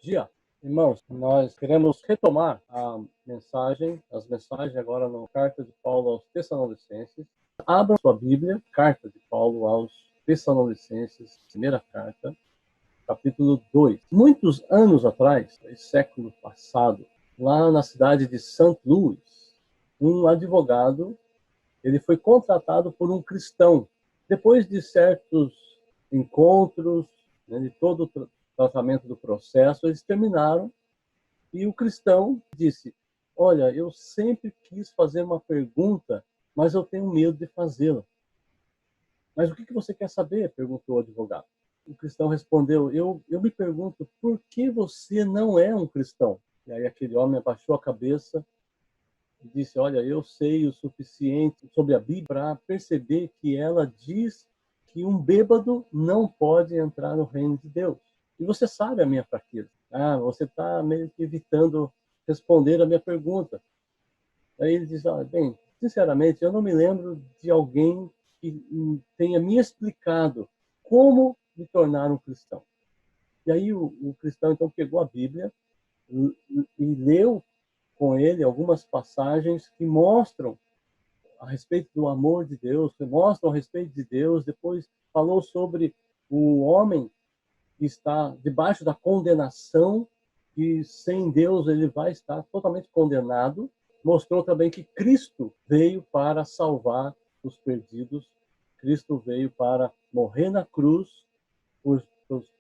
Dia. Irmãos, nós queremos retomar as mensagens agora na carta de Paulo aos Tessalonicenses. Abra sua Bíblia, carta de Paulo aos Tessalonicenses, primeira carta, capítulo 2. Muitos anos atrás, século passado, lá na cidade de St. Louis, um advogado, ele foi contratado por um cristão. Depois de certos encontros, né, de todo o tratamento do processo, eles terminaram e o cristão disse: olha, eu sempre quis fazer uma pergunta, mas eu tenho medo de fazê-la. Mas o que você quer saber? Perguntou o advogado. O cristão respondeu: eu me pergunto, por que você não é um cristão? E aí aquele homem abaixou a cabeça e disse: olha, eu sei o suficiente sobre a Bíblia para perceber que ela diz que um bêbado não pode entrar no reino de Deus. E você sabe a minha fraqueza. Você está meio que evitando responder a minha pergunta. Aí ele diz: bem, sinceramente, eu não me lembro de alguém que tenha me explicado como me tornar um cristão. E aí o cristão então pegou a Bíblia e leu com ele algumas passagens que mostram a respeito do amor de Deus, que mostram a respeito de Deus. Depois falou sobre o homem que está debaixo da condenação, que sem Deus ele vai estar totalmente condenado. Mostrou também que Cristo veio para salvar os perdidos. Cristo veio para morrer na cruz por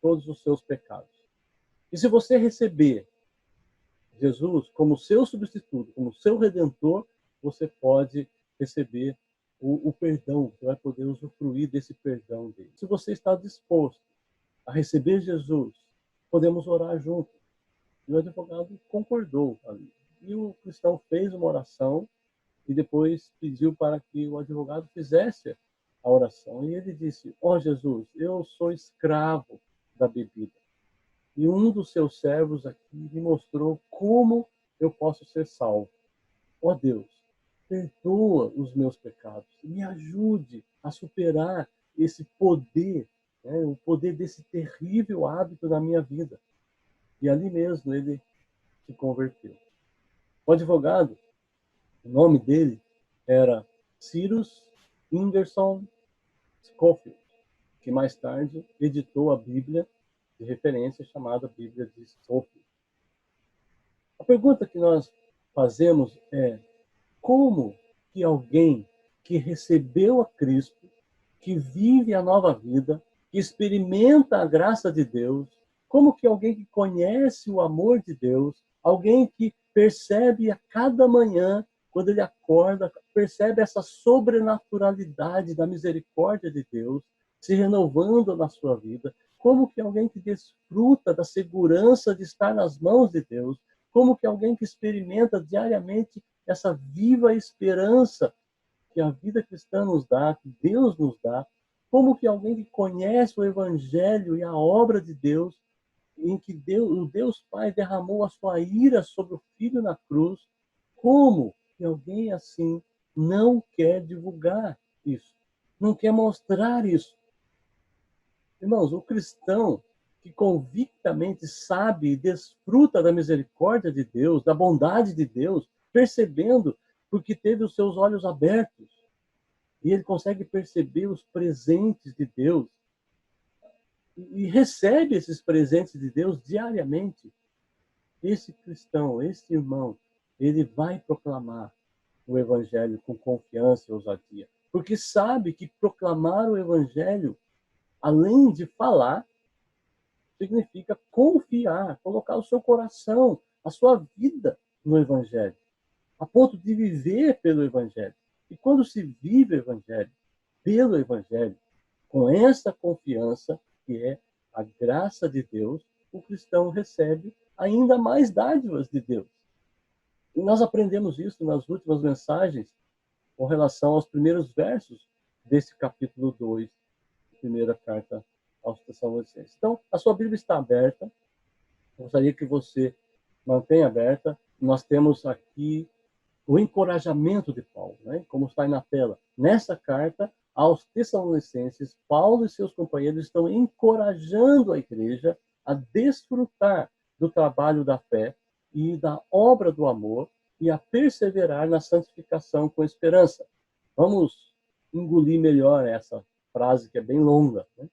todos os seus pecados. E se você receber Jesus como seu substituto, como seu redentor, você pode receber o perdão, você vai poder usufruir desse perdão dele. Se você está disposto a receber Jesus, podemos orar juntos. E o advogado concordou ali. E o cristão fez uma oração e depois pediu para que o advogado fizesse a oração. E ele disse: Jesus, eu sou escravo da bebida. E um dos seus servos aqui me mostrou como eu posso ser salvo. Deus, perdoa os meus pecados. Me ajude a superar esse poder, né, o poder desse terrível hábito na minha vida. E ali mesmo ele se converteu. O advogado, o nome dele era Cyrus Ingerson Scofield, que mais tarde editou a Bíblia de referência chamada Bíblia de Scofield. A pergunta que nós fazemos é: como que alguém que recebeu a Cristo, que vive a nova vida, que experimenta a graça de Deus, como que alguém que conhece o amor de Deus, alguém que percebe a cada manhã, quando ele acorda, percebe essa sobrenaturalidade da misericórdia de Deus se renovando na sua vida, como que alguém que desfruta da segurança de estar nas mãos de Deus, como que alguém que experimenta diariamente essa viva esperança que a vida cristã nos dá, que Deus nos dá, como que alguém que conhece o Evangelho e a obra de Deus, em que o Deus Pai derramou a sua ira sobre o Filho na cruz, como que alguém assim não quer divulgar isso, não quer mostrar isso? Irmãos, o cristão que convictamente sabe e desfruta da misericórdia de Deus, da bondade de Deus, percebendo porque teve os seus olhos abertos e ele consegue perceber os presentes de Deus e recebe esses presentes de Deus diariamente. Esse cristão, esse irmão, ele vai proclamar o evangelho com confiança e ousadia, porque sabe que proclamar o evangelho, além de falar, significa confiar, colocar o seu coração, a sua vida no evangelho, a ponto de viver pelo evangelho. E quando se vive o evangelho, pelo evangelho, com essa confiança, que é a graça de Deus, o cristão recebe ainda mais dádivas de Deus. E nós aprendemos isso nas últimas mensagens com relação aos primeiros versos desse capítulo 2, primeira carta aos Tessalonicenses. Então, a sua Bíblia está aberta. Gostaria que você mantenha aberta. Nós temos aqui o encorajamento de Paulo, né? Como está aí na tela. Nessa carta aos Tessalonicenses, Paulo e seus companheiros estão encorajando a igreja a desfrutar do trabalho da fé e da obra do amor e a perseverar na santificação com esperança. Vamos engolir melhor essa frase que é bem longa, né?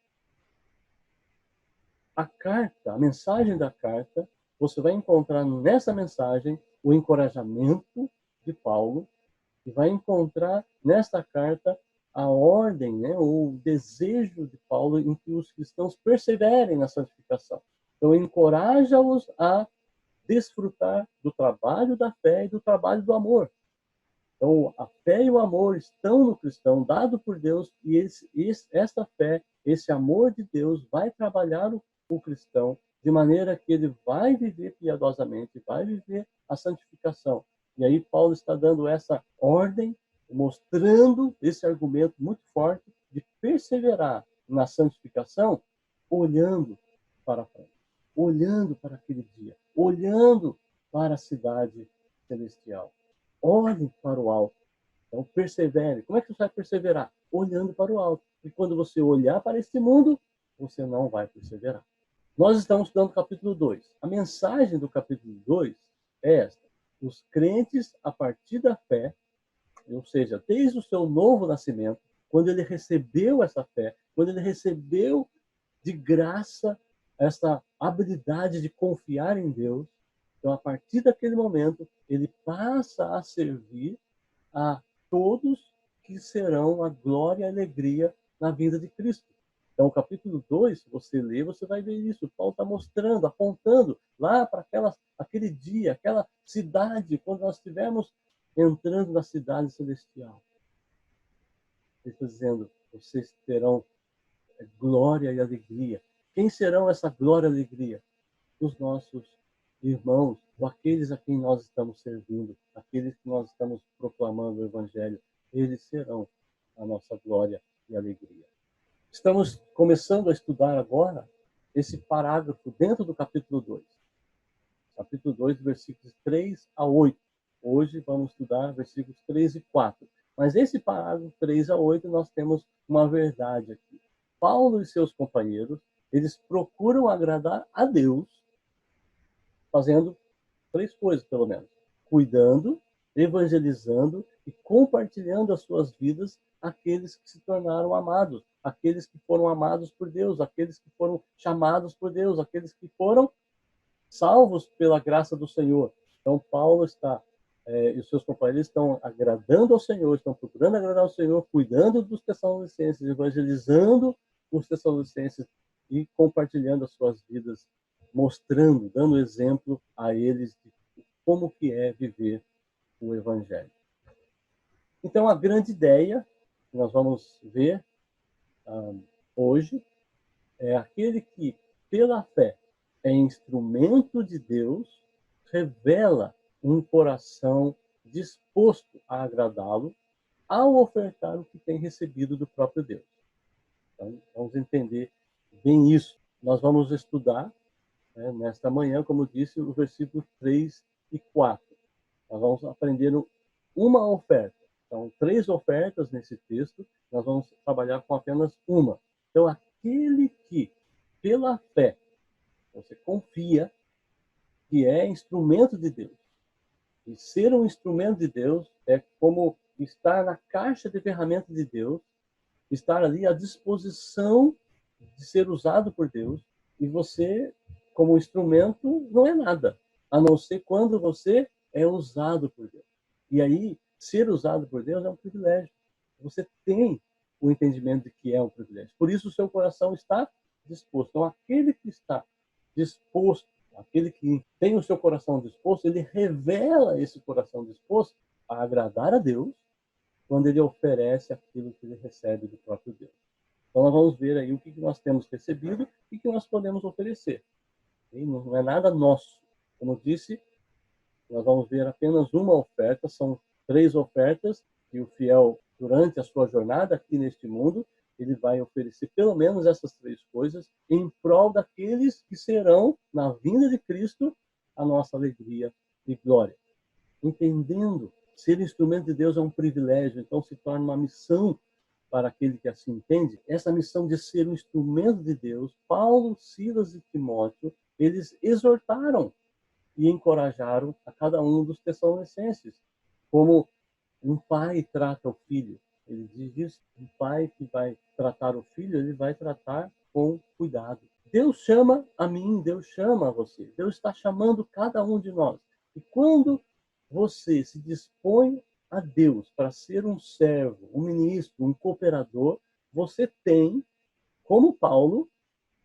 A carta, a mensagem da carta, você vai encontrar nessa mensagem o encorajamento de Paulo e vai encontrar nesta carta a ordem, né, o desejo de Paulo em que os cristãos perseverem na santificação. Então, encoraja-os a desfrutar do trabalho da fé e do trabalho do amor. Então, a fé e o amor estão no cristão, dado por Deus, e esta fé, esse amor de Deus vai trabalhar o cristão de maneira que ele vai viver piedosamente, vai viver a santificação. E aí Paulo está dando essa ordem, mostrando esse argumento muito forte de perseverar na santificação, olhando para frente, olhando para aquele dia, olhando para a cidade celestial. Olhe para o alto. Então, persevere. Como é que você vai perseverar? Olhando para o alto. E quando você olhar para este mundo, você não vai perseverar. Nós estamos estudando o capítulo 2. A mensagem do capítulo 2 é esta. Os crentes, a partir da fé, ou seja, desde o seu novo nascimento, quando ele recebeu essa fé, quando ele recebeu de graça essa habilidade de confiar em Deus, então, a partir daquele momento, ele passa a servir a todos que serão a glória e a alegria na vida de Cristo. Então, o capítulo 2, se você ler, você vai ver isso. Paulo está mostrando, apontando lá para aquele dia, aquela cidade, quando nós estivermos entrando na cidade celestial. Ele está dizendo, vocês terão glória e alegria. Quem serão essa glória e alegria? Os nossos irmãos, ou aqueles a quem nós estamos servindo, aqueles que nós estamos proclamando o Evangelho, eles serão a nossa glória e alegria. Estamos começando a estudar agora esse parágrafo dentro do capítulo 2. Capítulo 2, versículos 3 a 8. Hoje vamos estudar versículos 3 e 4. Mas esse parágrafo 3 a 8 nós temos uma verdade aqui. Paulo e seus companheiros, eles procuram agradar a Deus fazendo 3 coisas, pelo menos: cuidando, evangelizando e compartilhando as suas vidas àqueles que se tornaram amados, aqueles que foram amados por Deus, aqueles que foram chamados por Deus, aqueles que foram salvos pela graça do Senhor. Então, Paulo e os seus companheiros estão agradando ao Senhor, estão procurando agradar ao Senhor, cuidando dos Tessalonicenses, evangelizando os Tessalonicenses e compartilhando as suas vidas, mostrando, dando exemplo a eles de como que é viver o Evangelho. Então, a grande ideia que nós vamos ver hoje é aquele que, pela fé, é instrumento de Deus, revela um coração disposto a agradá-lo ao ofertar o que tem recebido do próprio Deus. Então, vamos entender bem isso. Nós vamos estudar, nesta manhã, como disse, o versículo 3 e 4. Nós vamos aprender uma oferta. Então, 3 ofertas nesse texto, nós vamos trabalhar com apenas uma. Então, aquele que, pela fé, você confia que é instrumento de Deus. E ser um instrumento de Deus é como estar na caixa de ferramentas de Deus, estar ali à disposição de ser usado por Deus, e você, como instrumento, não é nada, a não ser quando você é usado por Deus. E aí, ser usado por Deus é um privilégio. Você tem o entendimento de que é um privilégio. Por isso, o seu coração está disposto. Então, aquele que está disposto, aquele que tem o seu coração disposto, ele revela esse coração disposto a agradar a Deus quando ele oferece aquilo que ele recebe do próprio Deus. Então, nós vamos ver aí o que nós temos recebido e o que nós podemos oferecer. E não é nada nosso. Como eu disse, nós vamos ver apenas uma oferta, são 3 ofertas que o fiel, durante a sua jornada aqui neste mundo, ele vai oferecer pelo menos essas 3 coisas em prol daqueles que serão, na vinda de Cristo, a nossa alegria e glória. Entendendo, ser instrumento de Deus é um privilégio, então se torna uma missão para aquele que assim entende. Essa missão de ser um instrumento de Deus, Paulo, Silas e Timóteo, eles exortaram e encorajaram a cada um dos tessalonicenses, como um pai trata o filho. Ele diz isso, um pai que vai tratar o filho, ele vai tratar com cuidado. Deus chama a mim, Deus chama a você. Deus está chamando cada um de nós. E quando você se dispõe a Deus para ser um servo, um ministro, um cooperador, você tem, como Paulo,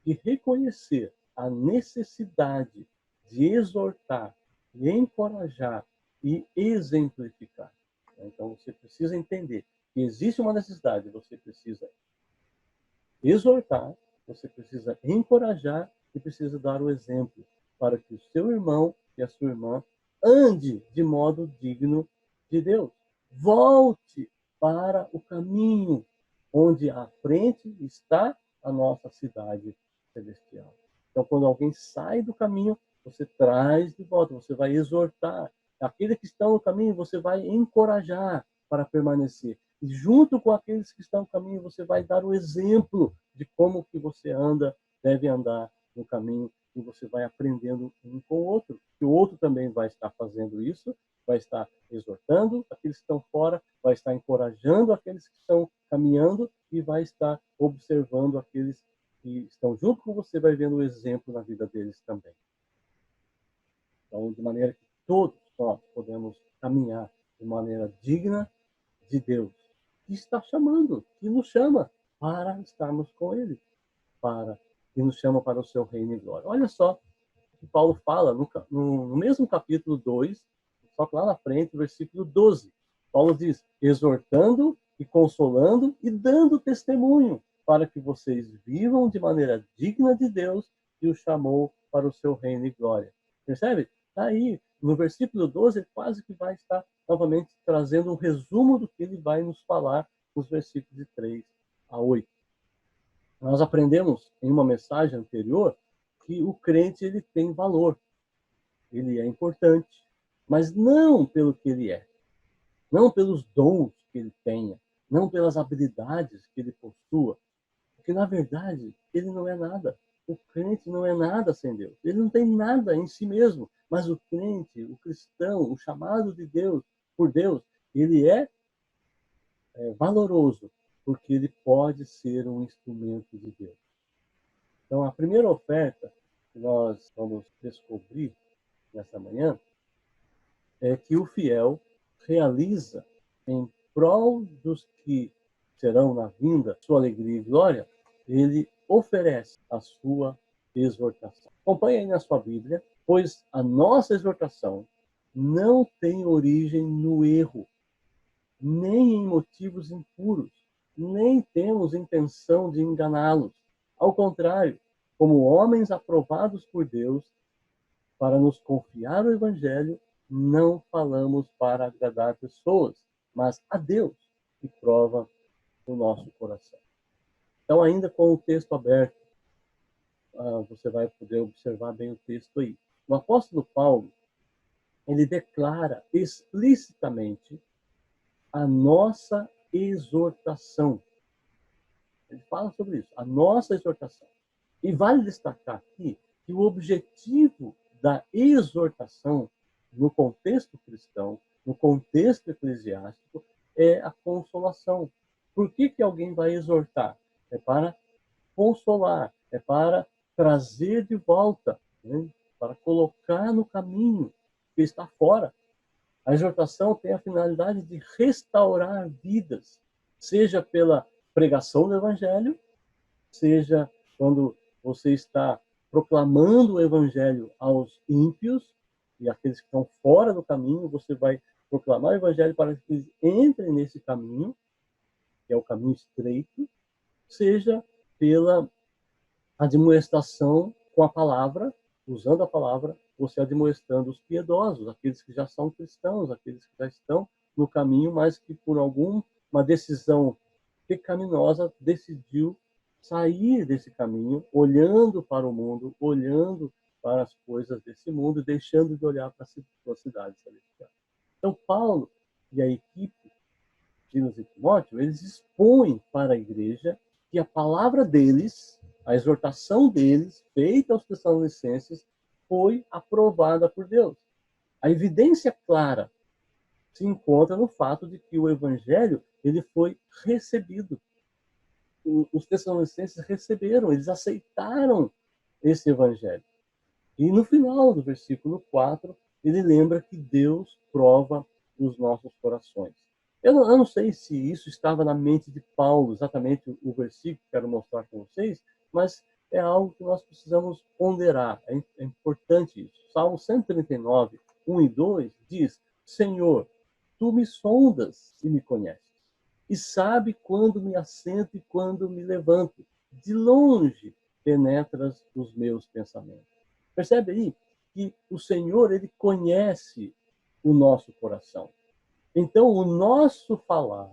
de reconhecer a necessidade de exortar, de encorajar e exemplificar. Então você precisa entender que existe uma necessidade, você precisa exortar, você precisa encorajar e precisa dar o exemplo para que o seu irmão e a sua irmã ande de modo digno de Deus. Volte para o caminho onde à frente está a nossa cidade celestial. Então, quando alguém sai do caminho, você traz de volta, você vai exortar. Aqueles que estão no caminho, você vai encorajar para permanecer. E junto com aqueles que estão no caminho, você vai dar o exemplo de como que você anda, deve andar no caminho, e você vai aprendendo um com o outro. E o outro também vai estar fazendo isso, vai estar exortando aqueles que estão fora, vai estar encorajando aqueles que estão caminhando e vai estar observando aqueles que estão junto com você, vai vendo o exemplo na vida deles também. Então, de maneira que todos nós podemos caminhar de maneira digna de Deus, que está chamando, que nos chama para estarmos com Ele, que nos chama para o seu reino e glória. Olha só o que Paulo fala no mesmo capítulo 2, só que lá na frente, versículo 12. Paulo diz, exortando e consolando e dando testemunho para que vocês vivam de maneira digna de Deus que os chamou para o seu reino e glória. Percebe? Está aí, no versículo 12, ele quase que vai estar novamente trazendo um resumo do que ele vai nos falar nos versículos de 3 a 8. Nós aprendemos em uma mensagem anterior que o crente ele tem valor, ele é importante, mas não pelo que ele é, não pelos dons que ele tenha, não pelas habilidades que ele possua, porque na verdade ele não é nada. O crente não é nada sem Deus, ele não tem nada em si mesmo, mas o crente, o cristão, o chamado de Deus, por Deus, ele é valoroso, porque ele pode ser um instrumento de Deus. Então, a primeira oferta que nós vamos descobrir nessa manhã é que o fiel realiza em prol dos que serão na vinda sua alegria e glória, ele oferece a sua exortação. Acompanhe aí na sua Bíblia, pois a nossa exortação não tem origem no erro, nem em motivos impuros, nem temos intenção de enganá-los. Ao contrário, como homens aprovados por Deus, para nos confiar o Evangelho, não falamos para agradar pessoas, mas a Deus, que prova o nosso coração. Então, ainda com o texto aberto, você vai poder observar bem o texto aí. O apóstolo Paulo, ele declara explicitamente a nossa exortação. Ele fala sobre isso, a nossa exortação. E vale destacar aqui que o objetivo da exortação no contexto cristão, no contexto eclesiástico, é a consolação. Por que alguém vai exortar? É para consolar, é para trazer de volta, né? Para colocar no caminho que está fora. A exortação tem a finalidade de restaurar vidas, seja pela pregação do Evangelho, seja quando você está proclamando o Evangelho aos ímpios e aqueles que estão fora do caminho, você vai proclamar o Evangelho para que eles entrem nesse caminho, que é o caminho estreito, seja pela admoestação com a palavra, usando a palavra, você admoestando os piedosos, aqueles que já são cristãos, aqueles que já estão no caminho, mas que por alguma decisão pecaminosa decidiu sair desse caminho, olhando para o mundo, olhando para as coisas desse mundo, deixando de olhar para a sua cidade celestial. Então, Paulo e a equipe, Silas e Timóteo, eles expõem para a igreja que a palavra deles, A exortação deles, feita aos Tessalonicenses, foi aprovada por Deus. A evidência clara se encontra no fato de que o evangelho ele foi recebido. Os Tessalonicenses receberam, eles aceitaram esse evangelho. E no final do versículo 4, ele lembra que Deus prova os nossos corações. Eu não sei se isso estava na mente de Paulo, exatamente o versículo que quero mostrar com vocês, mas é algo que nós precisamos ponderar. É importante isso. Salmo 139, 1 e 2 diz: Senhor, tu me sondas e me conheces, e sabe quando me assento e quando me levanto. De longe penetras os meus pensamentos. Percebe aí que o Senhor, ele conhece o nosso coração. Então, o nosso falar,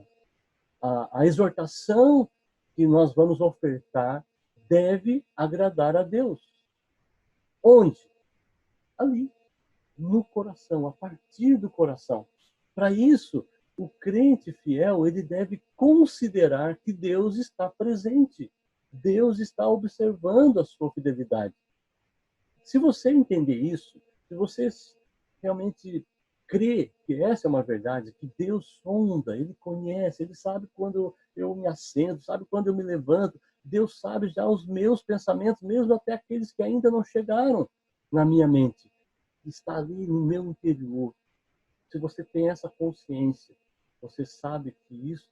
a exortação que nós vamos ofertar, deve agradar a Deus. Onde? Ali, no coração, a partir do coração. Para isso, o crente fiel, ele deve considerar que Deus está presente. Deus está observando a sua fidelidade. Se você entender isso, se você realmente crê que essa é uma verdade, que Deus sonda, Ele conhece, Ele sabe quando eu me assento, sabe quando eu me levanto, Deus sabe já os meus pensamentos, mesmo até aqueles que ainda não chegaram na minha mente. Está ali no meu interior. Se você tem essa consciência, você sabe que isso,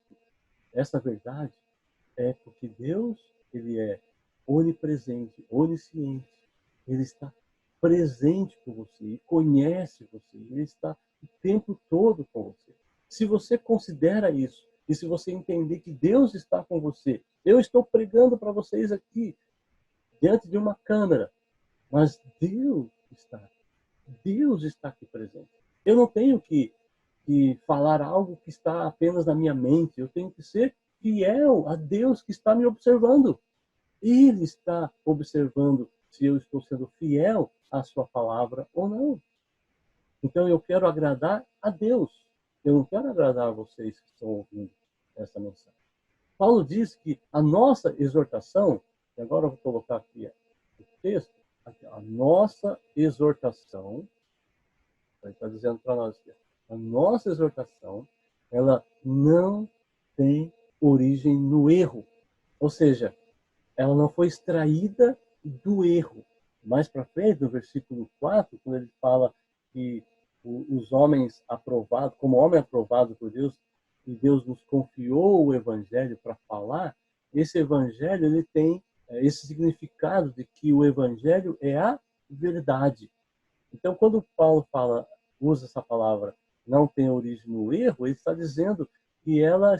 essa verdade, é porque Deus, Ele é onipresente, onisciente. Ele está presente com você e conhece você. Ele está o tempo todo com você. Se você considera isso, e se você entender que Deus está com você, eu estou pregando para vocês aqui, diante de uma câmera, mas Deus está aqui presente. Eu não tenho que falar algo que está apenas na minha mente, eu tenho que ser fiel a Deus que está me observando. Ele está observando se eu estou sendo fiel à sua palavra ou não. Então eu quero agradar a Deus. Eu não quero agradar a vocês que estão ouvindo essa mensagem. Paulo diz que a nossa exortação, e agora eu vou colocar aqui o texto, a nossa exortação, ele está dizendo para nós aqui, a nossa exortação, ela não tem origem no erro. Ou seja, ela não foi extraída do erro. Mais para frente, no versículo 4, quando ele fala que os homens aprovados, como homem aprovado por Deus, e Deus nos confiou o evangelho para falar, esse evangelho ele tem esse significado de que o evangelho é a verdade. Então, quando Paulo usa essa palavra, não tem origem no erro, ele está dizendo que ela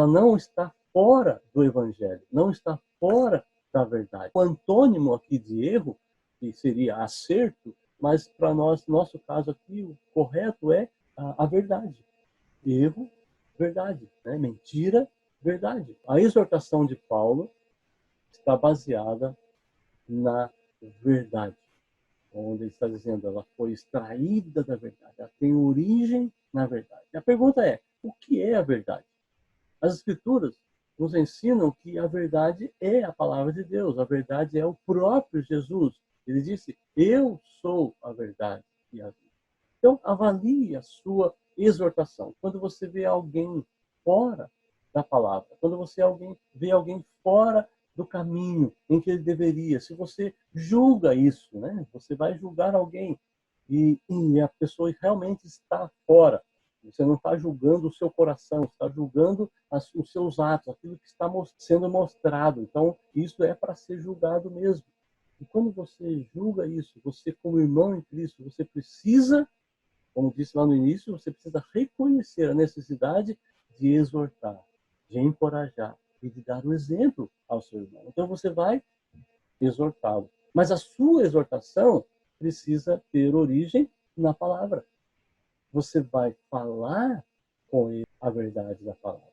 não está fora do evangelho, não está fora da verdade. O antônimo aqui de erro, que seria acerto, mas para nós, nosso caso aqui, o correto é a verdade. Erro, verdade. Né? Mentira, verdade. A exortação de Paulo está baseada na verdade. Onde ele está dizendo, ela foi extraída da verdade, ela tem origem na verdade. A pergunta é, o que é a verdade? As Escrituras nos ensinam que a verdade é a palavra de Deus, a verdade é o próprio Jesus. Ele disse, eu sou a verdade e a vida. Então, avalie a sua exortação. Quando você vê alguém fora da palavra, quando você vê alguém fora do caminho em que ele deveria, se você julga isso, né? Você vai julgar alguém e a pessoa realmente está fora. Você não está julgando o seu coração, está julgando os seus atos, aquilo que está sendo mostrado. Então, isso é para ser julgado mesmo. E quando você julga isso, você como irmão em Cristo, você precisa, como disse lá no início, você precisa reconhecer a necessidade de exortar, de encorajar e de dar o exemplo ao seu irmão. Então você vai exortá-lo. Mas a sua exortação precisa ter origem na palavra. Você vai falar com ele a verdade da palavra.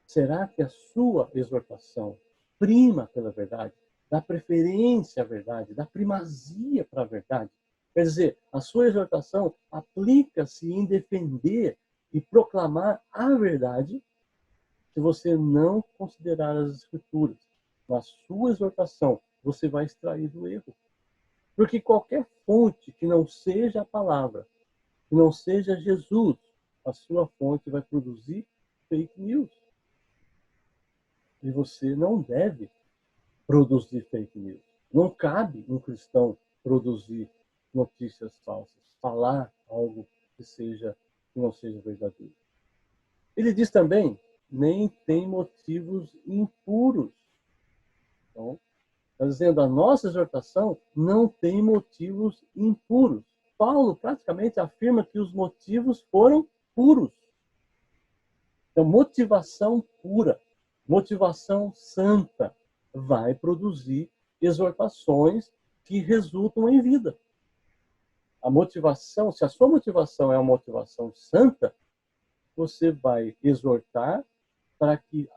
Será que a sua exortação prima pela verdade? Dá preferência à verdade? Dá primazia para a verdade? Quer dizer, a sua exortação aplica-se em defender e proclamar a verdade se você não considerar as Escrituras. na sua exortação, você vai extrair do erro. Porque qualquer fonte que não seja a palavra, que não seja Jesus, a sua fonte vai produzir fake news. E você não deve produzir fake news. Não cabe um cristão produzir notícias falsas, falar algo que não seja verdadeiro. Ele diz também, nem tem motivos impuros. Então, está dizendo, a nossa exortação não tem motivos impuros. Paulo praticamente afirma que os motivos foram puros. Então, motivação pura, motivação santa, vai produzir exortações que resultam em vida. A motivação, se a sua motivação é uma motivação santa, você vai exortar para que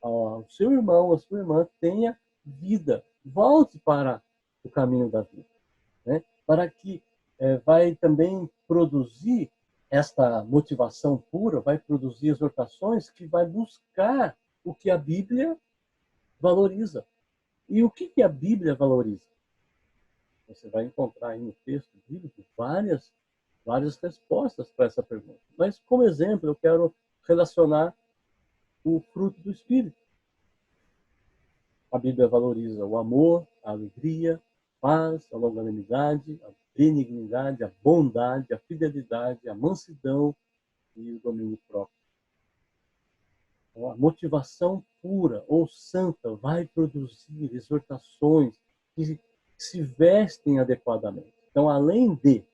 o seu irmão, a sua irmã tenha vida, volte para o caminho da vida, né? Para que vai também produzir esta motivação pura, vai produzir exortações que vai buscar o que a Bíblia valoriza. E o que a Bíblia valoriza? Você vai encontrar aí no texto bíblico várias respostas para essa pergunta. Mas, como exemplo, eu quero relacionar o fruto do Espírito. A Bíblia valoriza o amor, a alegria, a paz, a longanimidade, a benignidade, a bondade, a fidelidade, a mansidão e o domínio próprio. Então, a motivação pura ou santa vai produzir exortações que se vestem adequadamente. Então, além de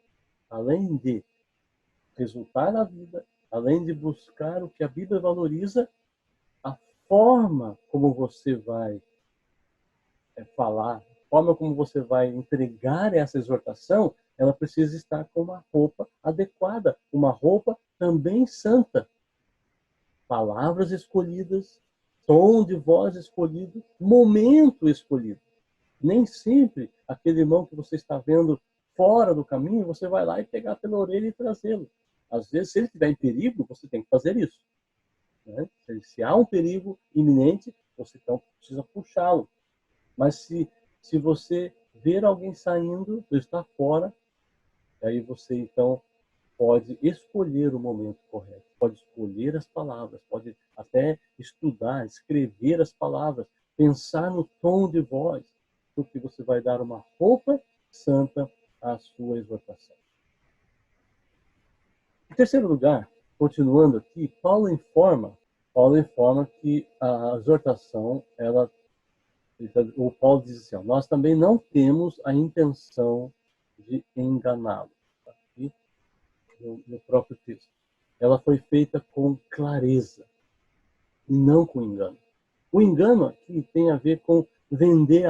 resultar na vida, além de buscar o que a Bíblia valoriza, a forma como você vai falar, a forma como você vai entregar essa exortação, ela precisa estar com uma roupa adequada, uma roupa também santa. Palavras escolhidas, tom de voz escolhido, momento escolhido. Nem sempre aquele irmão que você está vendo fora do caminho, você vai lá e pegar pela orelha e trazê-lo. Às vezes, se ele estiver em perigo, você tem que fazer isso, né? Se há um perigo iminente, você então precisa puxá-lo. Mas se você ver alguém saindo, está fora, aí você então pode escolher o momento correto, pode escolher as palavras, pode até estudar, escrever as palavras, pensar no tom de voz, porque você vai dar uma roupa santa à sua exortação. Em terceiro lugar, continuando aqui, Paulo informa que a exortação, o Paulo diz assim, nós também não temos a intenção de enganá-lo. Aqui, no próprio texto. Ela foi feita com clareza e não com engano. O engano aqui tem a ver com vender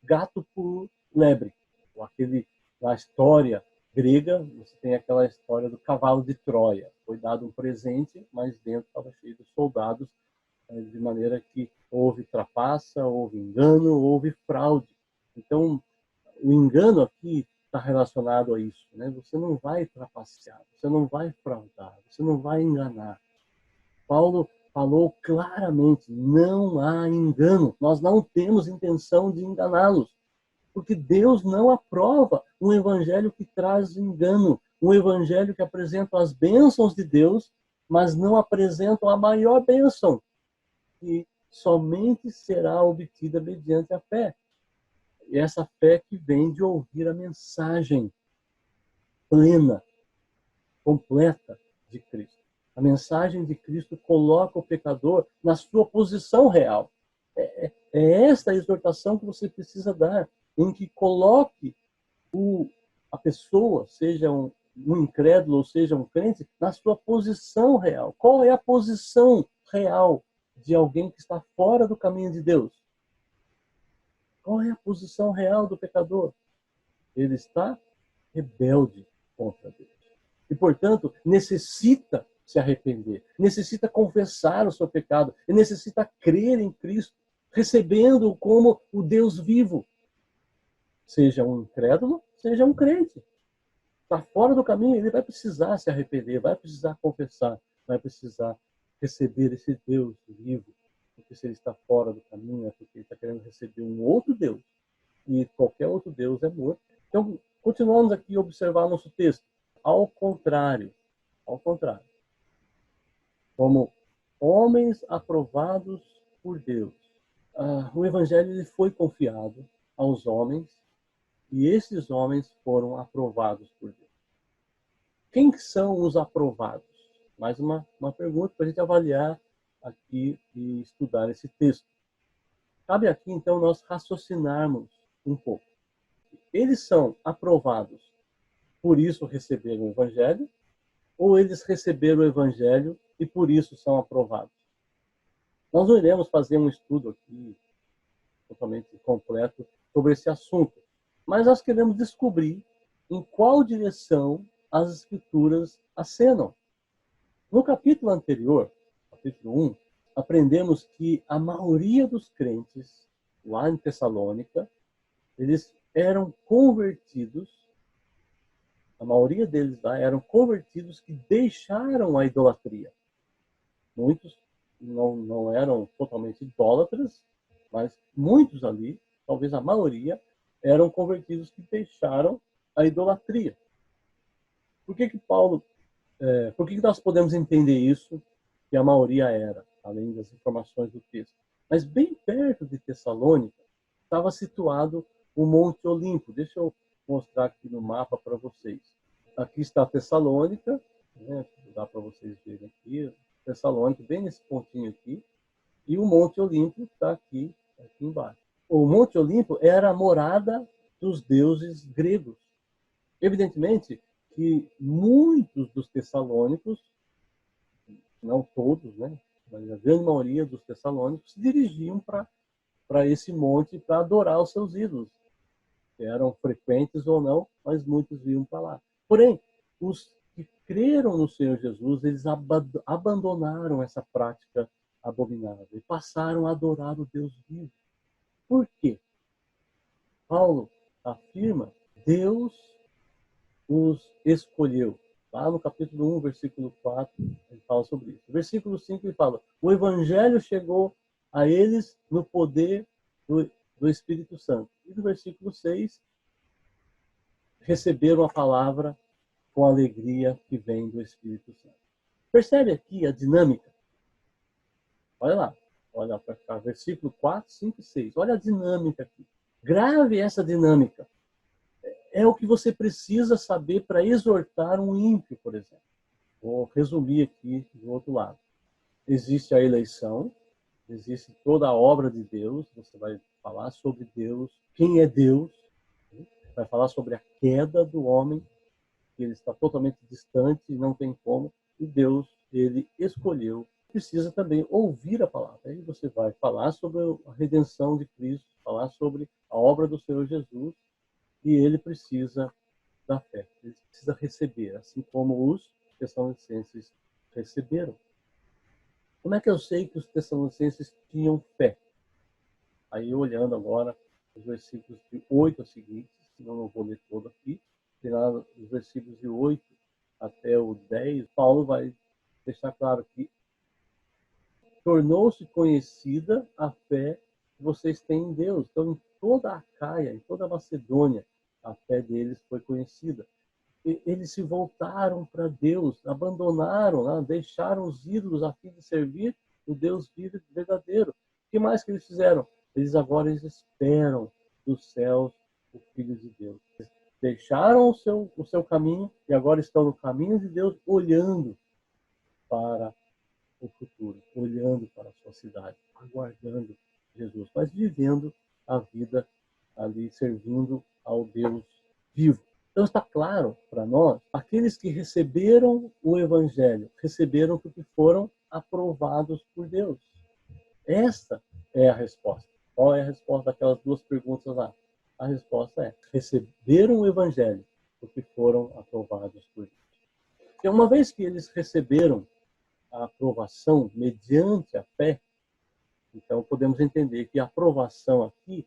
gato por lebre. Na história grega, você tem aquela história do cavalo de Troia. Foi dado um presente, mas dentro estava cheio de soldados, de maneira que houve trapaça, houve engano, houve fraude. Então, o engano aqui está relacionado a isso, né? Você não vai trapacear, você não vai fraudar, você não vai enganar. Paulo falou claramente, não há engano. Nós não temos intenção de enganá-los, porque Deus não aprova um evangelho que traz engano, um evangelho que apresenta as bênçãos de Deus, mas não apresenta a maior bênção, que somente será obtida mediante a fé. E essa fé que vem de ouvir a mensagem plena, completa de Cristo. A mensagem de Cristo coloca o pecador na sua posição real. É esta a exortação que você precisa dar, em que coloque a pessoa, seja um incrédulo ou seja um crente, na sua posição real. Qual é a posição real de alguém que está fora do caminho de Deus? Qual é a posição real do pecador? Ele está rebelde contra Deus. E, portanto, necessita se arrepender, necessita confessar o seu pecado, e necessita crer em Cristo, recebendo-o como o Deus vivo. Seja um incrédulo, seja um crente. Está fora do caminho, ele vai precisar se arrepender, vai precisar confessar, vai precisar receber esse Deus vivo, porque porque se ele está fora do caminho é porque ele está querendo receber um outro Deus, e qualquer outro Deus é morto. Então, continuamos aqui a observar nosso texto. Ao contrário, como homens aprovados por Deus, o Evangelho ele foi confiado aos homens, e esses homens foram aprovados por Deus. Quem são os aprovados? Mais uma pergunta para a gente avaliar aqui e estudar esse texto. Cabe aqui, então, nós raciocinarmos um pouco. Eles são aprovados, por isso receberam o Evangelho, ou eles receberam o Evangelho e por isso são aprovados? Nós não iremos fazer um estudo aqui totalmente completo sobre esse assunto, mas nós queremos descobrir em qual direção as Escrituras acenam. No capítulo anterior, capítulo 1, aprendemos que a maioria dos crentes lá em Tessalônica, eles eram convertidos, a maioria deles lá eram convertidos que deixaram a idolatria. Muitos não eram totalmente idólatras, mas muitos ali, talvez a maioria, eram convertidos que deixaram a idolatria. Por que nós podemos entender isso, que a maioria era, além das informações do texto? Mas bem perto de Tessalônica estava situado o Monte Olimpo. Deixa eu mostrar aqui no mapa para vocês. Aqui está Tessalônica, né? Dá para vocês verem aqui, Tessalônica, bem nesse pontinho aqui, e o Monte Olimpo está aqui embaixo. O Monte Olimpo era a morada dos deuses gregos. Evidentemente que muitos dos tessalônicos, não todos, né, mas a grande maioria dos tessalônicos se dirigiam para esse monte para adorar os seus ídolos. Eram frequentes ou não, mas muitos iam para lá. Porém, os que creram no Senhor Jesus, eles abandonaram essa prática abominável e passaram a adorar o Deus vivo. Por quê? Paulo afirma, Deus os escolheu. Lá no capítulo 1, versículo 4, ele fala sobre isso. Versículo 5, ele fala, o Evangelho chegou a eles no poder do Espírito Santo. E no versículo 6, receberam a palavra com a alegria que vem do Espírito Santo. Percebe aqui a dinâmica? Olha lá, olha para cá, versículo 4, 5 e 6. Olha a dinâmica aqui. Grave essa dinâmica. É o que você precisa saber para exortar um ímpio, por exemplo. Vou resumir aqui do outro lado. Existe a eleição, existe toda a obra de Deus, você vai falar sobre Deus, quem é Deus, vai falar sobre a queda do homem, que ele está totalmente distante e não tem como, e Deus, ele escolheu. Precisa também ouvir a palavra. Aí você vai falar sobre a redenção de Cristo, falar sobre a obra do Senhor Jesus, e ele precisa da fé, ele precisa receber, assim como os tessalonicenses receberam. Como é que eu sei que os tessalonicenses tinham fé? Aí, olhando agora os versículos de 8 a seguintes, senão não vou ler todo aqui, os versículos de 8 até o 10, Paulo vai deixar claro que tornou-se conhecida a fé que vocês têm em Deus. Então, em toda a Acaia, em toda a Macedônia, a fé deles foi conhecida. Eles se voltaram para Deus, abandonaram, né? Deixaram os ídolos a fim de servir o Deus vivo e verdadeiro. O que mais que eles fizeram? Eles agora esperam dos céus o Filho de Deus. Eles deixaram o seu caminho e agora estão no caminho de Deus, olhando para o futuro, olhando para a sua cidade, aguardando Jesus, mas vivendo a vida ali, servindo ao Deus vivo. Então está claro para nós, aqueles que receberam o Evangelho, receberam porque foram aprovados por Deus. Esta é a resposta. Qual é a resposta daquelas duas perguntas lá? A resposta é, receberam o Evangelho porque foram aprovados por Deus. E uma vez que eles receberam a aprovação mediante a fé, então podemos entender que a aprovação aqui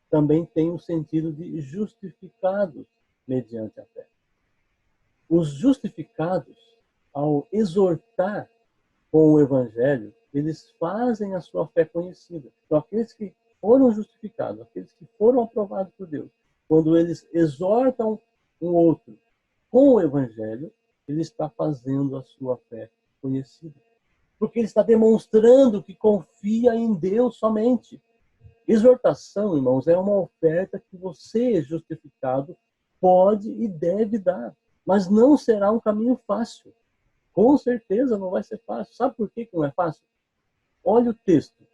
também tem o sentido de justificados mediante a fé. Os justificados, ao exortar com o Evangelho, eles fazem a sua fé conhecida. Então, aqueles que foram justificados, aqueles que foram aprovados por Deus, quando eles exortam um outro com o Evangelho, ele está fazendo a sua fé conhecida. Porque ele está demonstrando que confia em Deus somente. Exortação, irmãos, é uma oferta que você, justificado, pode e deve dar. Mas não será um caminho fácil. Com certeza não vai ser fácil. Sabe por que não é fácil? Olha o texto.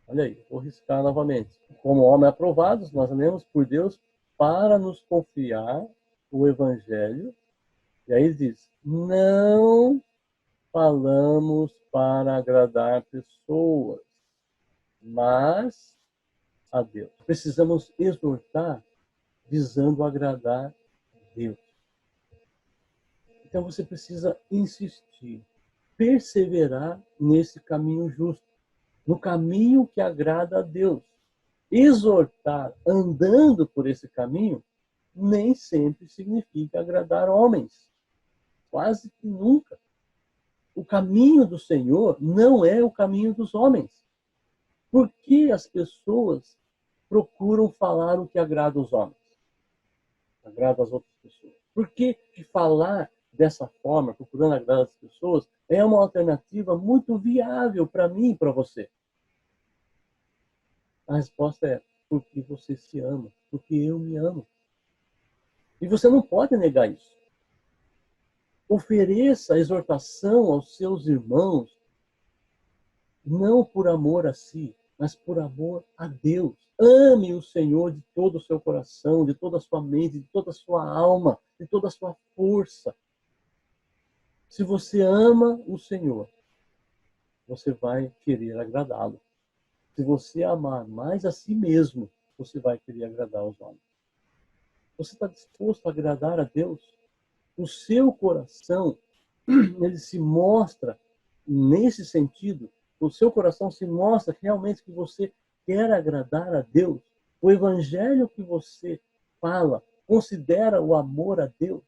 Olha aí, vou riscar novamente. Como homens aprovados, nós lemos por Deus para nos confiar o Evangelho. E aí diz, não falamos para agradar pessoas, mas a Deus. Precisamos exortar visando agradar a Deus. Então você precisa insistir, perseverar nesse caminho justo, no caminho que agrada a Deus. Exortar andando por esse caminho nem sempre significa agradar homens. Quase que nunca. O caminho do Senhor não é o caminho dos homens. Por que as pessoas procuram falar o que agrada os homens? Agrada as outras pessoas. Por que falar dessa forma, procurando agradar as pessoas, é uma alternativa muito viável para mim e para você? A resposta é porque você se ama, porque eu me amo. E você não pode negar isso. Ofereça a exortação aos seus irmãos, não por amor a si, mas por amor a Deus. Ame o Senhor de todo o seu coração, de toda a sua mente, de toda a sua alma, de toda a sua força. Se você ama o Senhor, você vai querer agradá-lo. Se você amar mais a si mesmo, você vai querer agradar os homens. Você está disposto a agradar a Deus? O seu coração, ele se mostra nesse sentido. O seu coração se mostra realmente que você quer agradar a Deus. O evangelho que você fala considera o amor a Deus.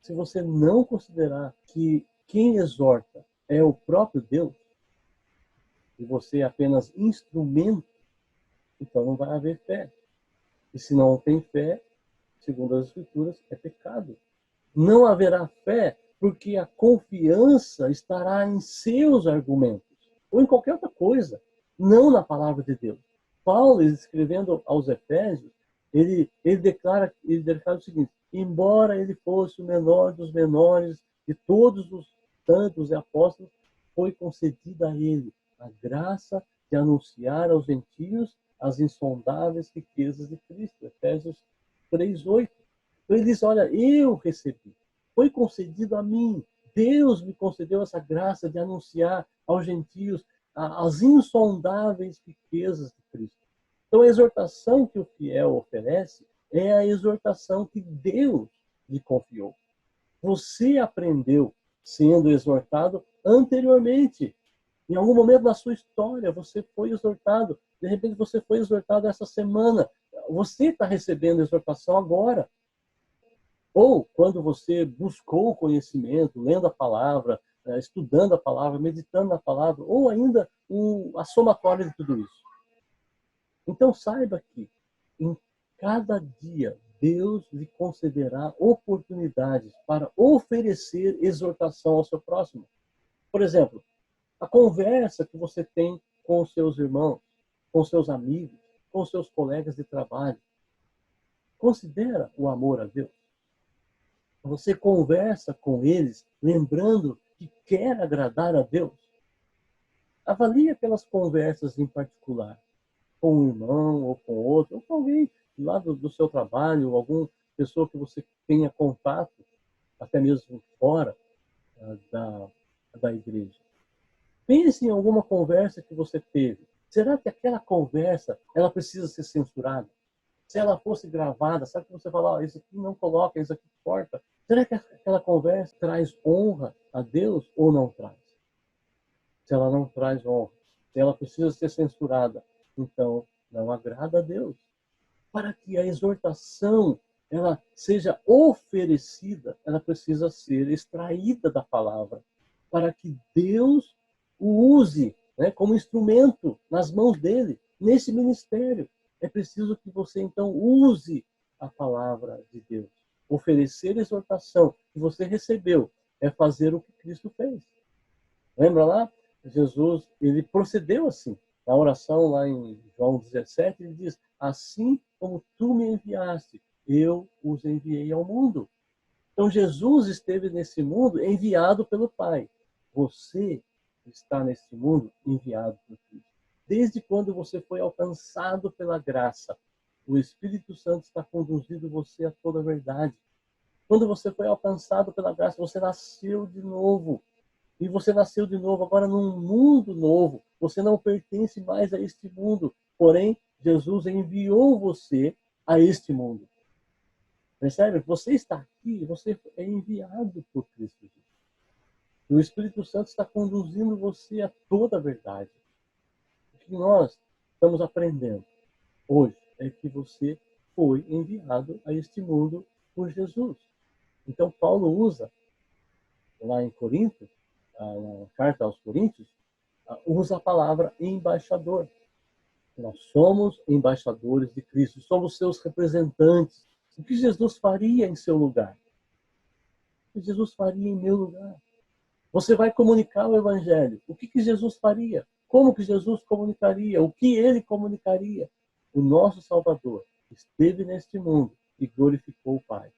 Se você não considerar que quem exorta é o próprio Deus, e você é apenas instrumento, então não vai haver fé. E se não tem fé, segundo as Escrituras, é pecado. Não haverá fé porque a confiança estará em seus argumentos, ou em qualquer outra coisa, não na palavra de Deus. Paulo, escrevendo aos Efésios, ele declara o seguinte, embora ele fosse o menor dos menores de todos os santos e apóstolos, foi concedida a ele a graça de anunciar aos gentios as insondáveis riquezas de Cristo. Efésios 3:8. Então ele diz, olha, eu recebi, foi concedido a mim, Deus me concedeu essa graça de anunciar aos gentios as insondáveis riquezas de Cristo. Então a exortação que o fiel oferece é a exortação que Deus lhe confiou. Você aprendeu sendo exortado anteriormente. Em algum momento da sua história, você foi exortado. De repente, você foi exortado essa semana. Você está recebendo exortação agora. Ou quando você buscou o conhecimento, lendo a palavra, estudando a palavra, meditando na palavra, ou ainda a somatória de tudo isso. Então saiba que em cada dia Deus lhe concederá oportunidades para oferecer exortação ao seu próximo. Por exemplo, a conversa que você tem com os seus irmãos, com os seus amigos, com os seus colegas de trabalho, considera o amor a Deus. Você conversa com eles lembrando que quer agradar a Deus. Avalie aquelas conversas em particular, com um irmão ou com outro, ou com alguém lá do seu trabalho, alguma pessoa que você tenha contato, até mesmo fora da igreja. Pense em alguma conversa que você teve. Será que aquela conversa ela precisa ser censurada? Se ela fosse gravada, sabe que você fala, isso aqui não coloca, isso aqui corta. Será que aquela conversa traz honra a Deus ou não traz? Se ela não traz honra, se ela precisa ser censurada, então não agrada a Deus. Para que a exortação ela seja oferecida, ela precisa ser extraída da palavra, para que Deus o use, né, como instrumento nas mãos dele, nesse ministério. É preciso que você, então, use a palavra de Deus. Oferecer exortação que você recebeu é fazer o que Cristo fez. Lembra lá? Jesus, ele procedeu assim. Na oração lá em João 17, ele diz: assim como tu me enviaste, eu os enviei ao mundo. Então Jesus esteve nesse mundo enviado pelo Pai. Você está nesse mundo enviado por Cristo. Desde quando você foi alcançado pela graça, o Espírito Santo está conduzindo você a toda a verdade. Quando você foi alcançado pela graça, você nasceu de novo. E você nasceu de novo agora num mundo novo. Você não pertence mais a este mundo. Porém, Jesus enviou você a este mundo. Percebe? Você está aqui, você é enviado por Cristo Jesus. E o Espírito Santo está conduzindo você a toda a verdade. O que nós estamos aprendendo hoje é que você foi enviado a este mundo por Jesus. Então, Paulo usa, lá em Corinto, na carta aos Coríntios, usa a palavra embaixador. Nós somos embaixadores de Cristo, somos seus representantes. O que Jesus faria em seu lugar? O que Jesus faria em meu lugar? Você vai comunicar o Evangelho. O que Jesus faria? Como que Jesus comunicaria? O que ele comunicaria? O nosso Salvador esteve neste mundo e glorificou o Pai,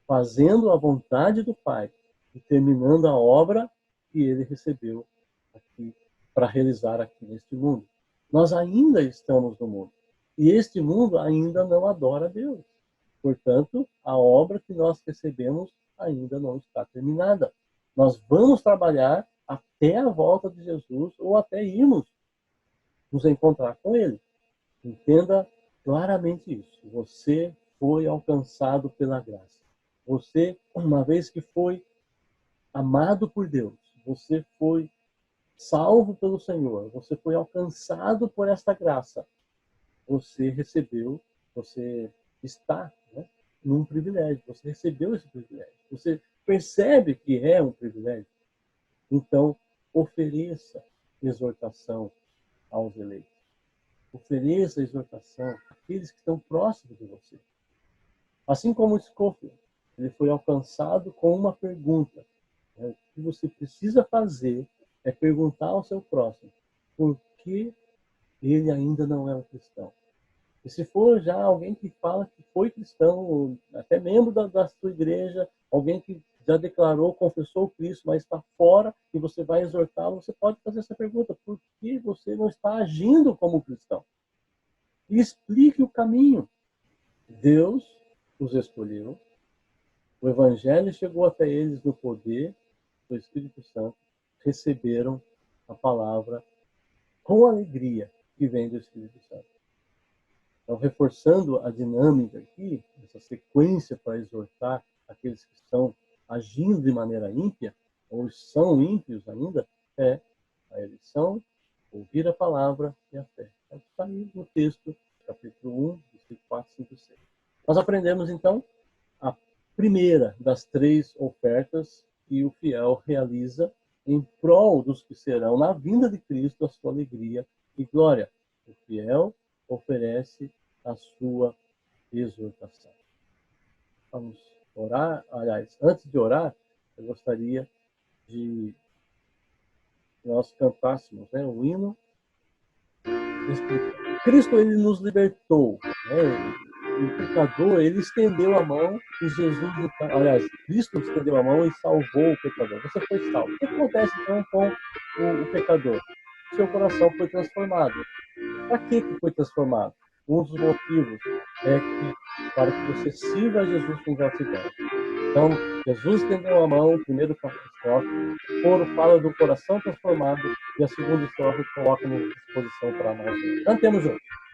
fazendo a vontade do Pai e terminando a obra que ele recebeu aqui para realizar aqui neste mundo. Nós ainda estamos no mundo e este mundo ainda não adora a Deus. Portanto, a obra que nós recebemos ainda não está terminada. Nós vamos trabalhar até a volta de Jesus ou até irmos nos encontrar com Ele. Entenda claramente isso. Você foi alcançado pela graça. Você, uma vez que foi amado por Deus, você foi salvo pelo Senhor, você foi alcançado por esta graça, você recebeu, você está, né, num privilégio, você recebeu esse privilégio, você percebe que é um privilégio, então ofereça exortação aos eleitos, ofereça exortação àqueles que estão próximos de você. Assim como Scofield, ele foi alcançado com uma pergunta. O que você precisa fazer é perguntar ao seu próximo por que ele ainda não é um cristão. E se for já alguém que fala que foi cristão, até membro da sua igreja, alguém que já declarou, confessou Cristo, mas está fora e você vai exortá-lo, você pode fazer essa pergunta: por que você não está agindo como cristão? E explique o caminho. Deus os escolheu, o Evangelho chegou até eles no poder do Espírito Santo, receberam a palavra com alegria que vem do Espírito Santo. Então, reforçando a dinâmica aqui, essa sequência para exortar aqueles que estão agindo de maneira ímpia, ou são ímpios ainda, é a eleição, ouvir a palavra e a fé. É o que está aí no texto, capítulo 1, versículo 4, 5 6. Nós aprendemos, então, a primeira das três ofertas que o fiel realiza em prol dos que serão, na vinda de Cristo, a sua alegria e glória. O fiel oferece a sua exortação. Vamos orar. Aliás, antes de orar, eu gostaria de que nós cantássemos, né, o hino. Cristo, ele nos libertou, né? O pecador, ele estendeu a mão e Jesus, aliás, Cristo estendeu a mão e salvou o pecador. Você foi salvo. O que acontece então com o pecador? Seu coração foi transformado. Para que foi transformado? Um dos motivos é que para que você sirva a Jesus com gratidão. Então, Jesus estendeu a mão, primeiro estrofe, o coro fala do coração transformado e a segunda estrofe coloca-nos à disposição para amar o Senhor. Cantemos juntos.